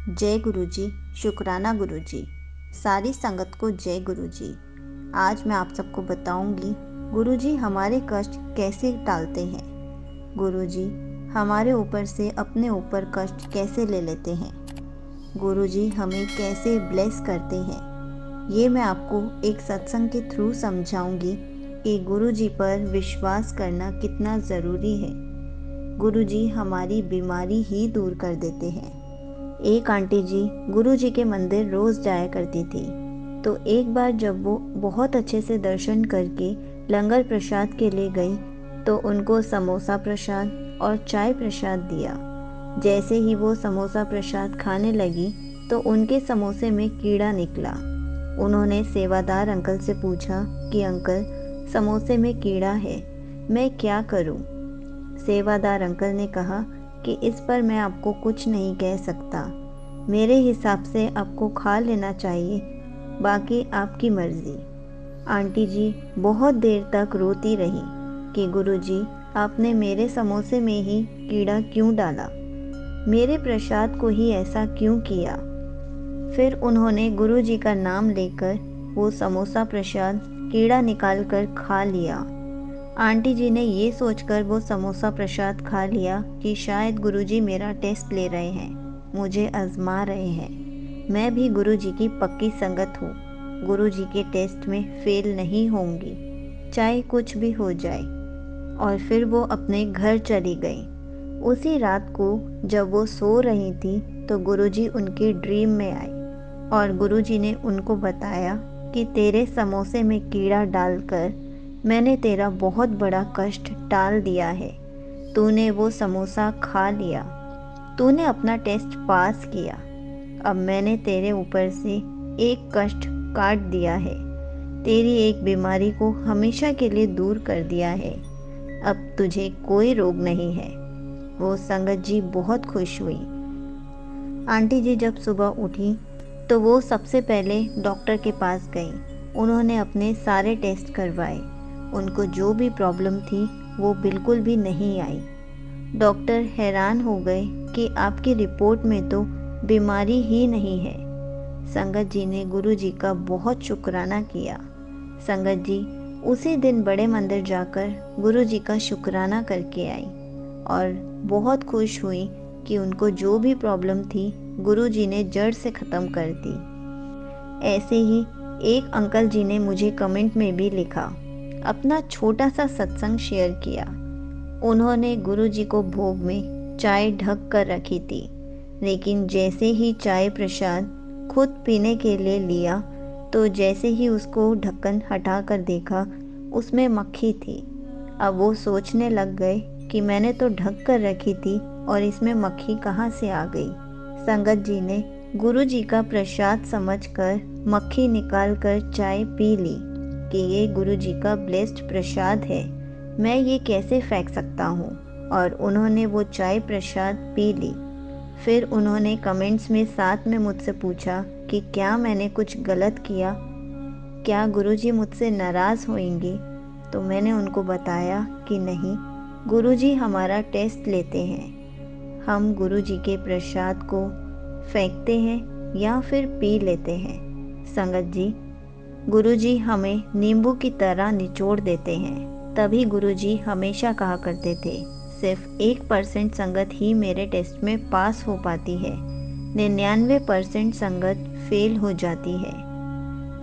जय गुरुजी, शुक्राना गुरुजी। सारी संगत को जय गुरुजी। आज मैं आप सबको बताऊंगी गुरुजी हमारे कष्ट कैसे टालते हैं। गुरुजी हमारे ऊपर से अपने ऊपर कष्ट कैसे ले लेते हैं। गुरुजी हमें कैसे ब्लेस करते हैं। ये मैं आपको एक सत्संग के थ्रू समझाऊंगी कि गुरुजी पर विश्वास करना कितना ज़रूरी है। गुरुजी हमारी बीमारी ही दूर कर देते हैं। एक आंटी जी गुरुजी के मंदिर रोज़ जाया करती थी। तो एक बार जब वो बहुत अच्छे से दर्शन करके लंगर प्रसाद के लिए गई तो उनको समोसा प्रसाद और चाय प्रसाद दिया। जैसे ही वो समोसा प्रसाद खाने लगी तो उनके समोसे में कीड़ा निकला। उन्होंने सेवादार अंकल से पूछा कि अंकल, समोसे में कीड़ा है, मैं क्या करूं? सेवादार अंकल ने कहा कि इस पर मैं आपको कुछ नहीं कह सकता। मेरे हिसाब से आपको खा लेना चाहिए, बाकी आपकी मर्ज़ी। आंटी जी बहुत देर तक रोती रही कि गुरुजी आपने मेरे समोसे में ही कीड़ा क्यों डाला, मेरे प्रसाद को ही ऐसा क्यों किया। फिर उन्होंने गुरुजी का नाम लेकर वो समोसा प्रसाद कीड़ा निकाल कर खा लिया। आंटी जी ने ये सोचकर वो समोसा प्रसाद खा लिया कि शायद गुरुजी मेरा टेस्ट ले रहे हैं, मुझे आजमा रहे हैं। मैं भी गुरुजी की पक्की संगत हूँ, गुरुजी के टेस्ट में फेल नहीं होंगी, चाहे कुछ भी हो जाए। और फिर वो अपने घर चली गई। उसी रात को जब वो सो रही थी तो गुरुजी उनकी ड्रीम में आए और गुरुजी ने उनको बताया कि तेरे समोसे में कीड़ा डालकर मैंने तेरा बहुत बड़ा कष्ट टाल दिया है। तूने वो समोसा खा लिया, तूने अपना टेस्ट पास किया। अब मैंने तेरे ऊपर से एक कष्ट काट दिया है, तेरी एक बीमारी को हमेशा के लिए दूर कर दिया है। अब तुझे कोई रोग नहीं है। वो संगत जी बहुत खुश हुई। आंटी जी जब सुबह उठी तो वो सबसे पहले डॉक्टर के पास गई। उन्होंने अपने सारे टेस्ट करवाए। उनको जो भी प्रॉब्लम थी वो बिल्कुल भी नहीं आई। डॉक्टर हैरान हो गए कि आपकी रिपोर्ट में तो बीमारी ही नहीं है। संगत जी ने गुरुजी का बहुत शुक्राना किया। संगत जी उसी दिन बड़े मंदिर जाकर गुरुजी का शुक्राना करके आई और बहुत खुश हुई कि उनको जो भी प्रॉब्लम थी गुरुजी ने जड़ से ख़त्म कर दी। ऐसे ही एक अंकल जी ने मुझे कमेंट में भी लिखा, अपना छोटा सा सत्संग शेयर किया। उन्होंने गुरुजी को भोग में चाय ढक कर रखी थी, लेकिन जैसे ही चाय प्रसाद खुद पीने के लिए लिया तो जैसे ही उसको ढक्कन हटा कर देखा उसमें मक्खी थी। अब वो सोचने लग गए कि मैंने तो ढक कर रखी थी और इसमें मक्खी कहाँ से आ गई। संगत जी ने गुरुजी का प्रसाद समझकर मक्खी निकाल कर चाय पी ली कि ये गुरुजी का ब्लेस्ड प्रसाद है, मैं ये कैसे फेंक सकता हूँ। और उन्होंने वो चाय प्रसाद पी ली। फिर उन्होंने कमेंट्स में साथ में मुझसे पूछा कि क्या मैंने कुछ गलत किया, क्या गुरुजी मुझसे नाराज़ होंगे। तो मैंने उनको बताया कि नहीं, गुरुजी हमारा टेस्ट लेते हैं। हम गुरुजी के प्रसाद को फेंकते हैं या फिर पी लेते हैं। संगत जी गुरुजी हमें नींबू की तरह निचोड़ देते हैं। तभी गुरुजी हमेशा कहा करते थे, सिर्फ 1% संगत ही मेरे टेस्ट में पास हो पाती है, 99% संगत फेल हो जाती है।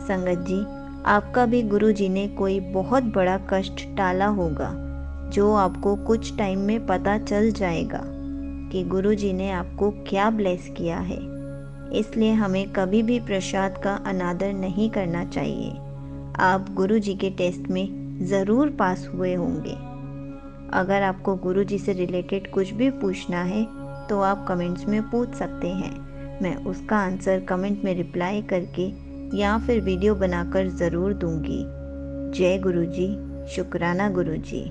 संगत जी आपका भी गुरुजी ने कोई बहुत बड़ा कष्ट टाला होगा, जो आपको कुछ टाइम में पता चल जाएगा कि गुरुजी ने आपको क्या ब्लेस किया है। इसलिए हमें कभी भी प्रसाद का अनादर नहीं करना चाहिए। आप गुरुजी के टेस्ट में ज़रूर पास हुए होंगे। अगर आपको गुरुजी से रिलेटेड कुछ भी पूछना है तो आप कमेंट्स में पूछ सकते हैं। मैं उसका आंसर कमेंट में रिप्लाई करके या फिर वीडियो बनाकर ज़रूर दूंगी। जय गुरुजी, शुक्राना गुरुजी।